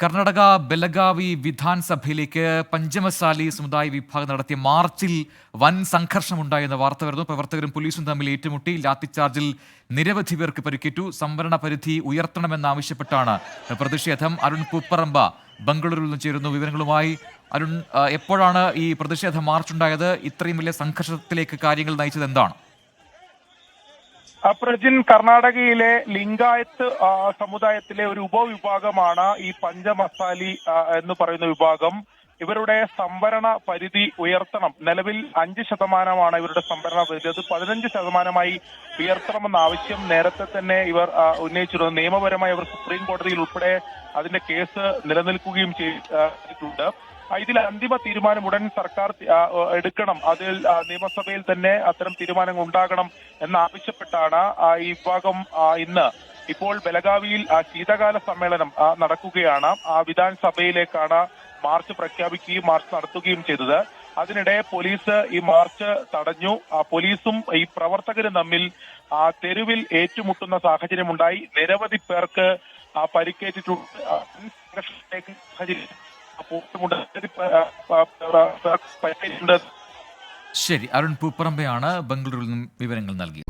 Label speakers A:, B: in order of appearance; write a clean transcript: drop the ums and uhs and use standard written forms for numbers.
A: കർണാടക ബെലഗാവി വിധാൻസഭയിലേക്ക് പഞ്ചമസാലി സമുദായ വിഭാഗം നടത്തിയ മാർച്ചിൽ വൻ സംഘർഷമുണ്ടായെന്ന വാർത്ത വരുന്നു. പ്രവർത്തകരും പോലീസും തമ്മിൽ ഏറ്റുമുട്ടി. ലാത്തിച്ചാർജിൽ നിരവധി പേർക്ക് പരിക്കേറ്റു. സംവരണ പരിധി ഉയർത്തണമെന്നാവശ്യപ്പെട്ടാണ് പ്രതിഷേധം. അരുൺ പൂപ്പറമ്പ ബംഗളൂരുവിൽ നിന്ന് ചേരുന്നു വിവരങ്ങളുമായി. അരുൺ, എപ്പോഴാണ് ഈ പ്രതിഷേധ മാർച്ചുണ്ടായത്? ഇത്രയും വലിയ സംഘർഷത്തിലേക്ക് കാര്യങ്ങൾ നയിച്ചത് എന്താണ്?
B: പ്രജിൻ, കർണാടകയിലെ ലിംഗായത്ത് സമുദായത്തിലെ ഒരു ഉപവിഭാഗമാണ് ഈ പഞ്ചമസാലി എന്ന് പറയുന്ന വിഭാഗം. ഇവരുടെ സംവരണ പരിധി ഉയർത്തണം. നിലവിൽ 5% ഇവരുടെ സംവരണ പരിധി. അത് 15% ഉയർത്തണമെന്ന ആവശ്യം നേരത്തെ തന്നെ ഇവർ ഉന്നയിച്ചിരുന്നു. നിയമപരമായി അവർ സുപ്രീം കോടതിയിൽ ഉൾപ്പെടെ അതിന്റെ കേസ് നിലനിൽക്കുകയും ചെയ്തിട്ടുണ്ട്. ഇതിൽ അന്തിമ തീരുമാനം ഉടൻ സർക്കാർ എടുക്കണം. അതിൽ നിയമസഭയിൽ തന്നെ അത്തരം തീരുമാനങ്ങൾ ഉണ്ടാകണം എന്നാവശ്യപ്പെട്ടാണ് ഈ വിഭാഗം ഇന്ന് ഇപ്പോൾ ബെലഗാവിയിൽ ശീതകാല സമ്മേളനം നടക്കുകയാണ്. വിധാൻസഭയിലേക്കാണ് മാർച്ച് പ്രഖ്യാപിക്കുകയും മാർച്ച് നടത്തുകയും ചെയ്തത്. അതിനിടെ പോലീസ് ഈ മാർച്ച് തടഞ്ഞു. പോലീസും ഈ പ്രവർത്തകരും തമ്മിൽ തെരുവിൽ ഏറ്റുമുട്ടുന്ന സാഹചര്യമുണ്ടായി. നിരവധി പേർക്ക് പരിക്കേറ്റിട്ടുണ്ട്.
A: ശരി, അരുൺ പൂപ്പറമ്പയാണ് ബംഗളൂരുവിൽ നിന്നും വിവരങ്ങൾ നൽകി.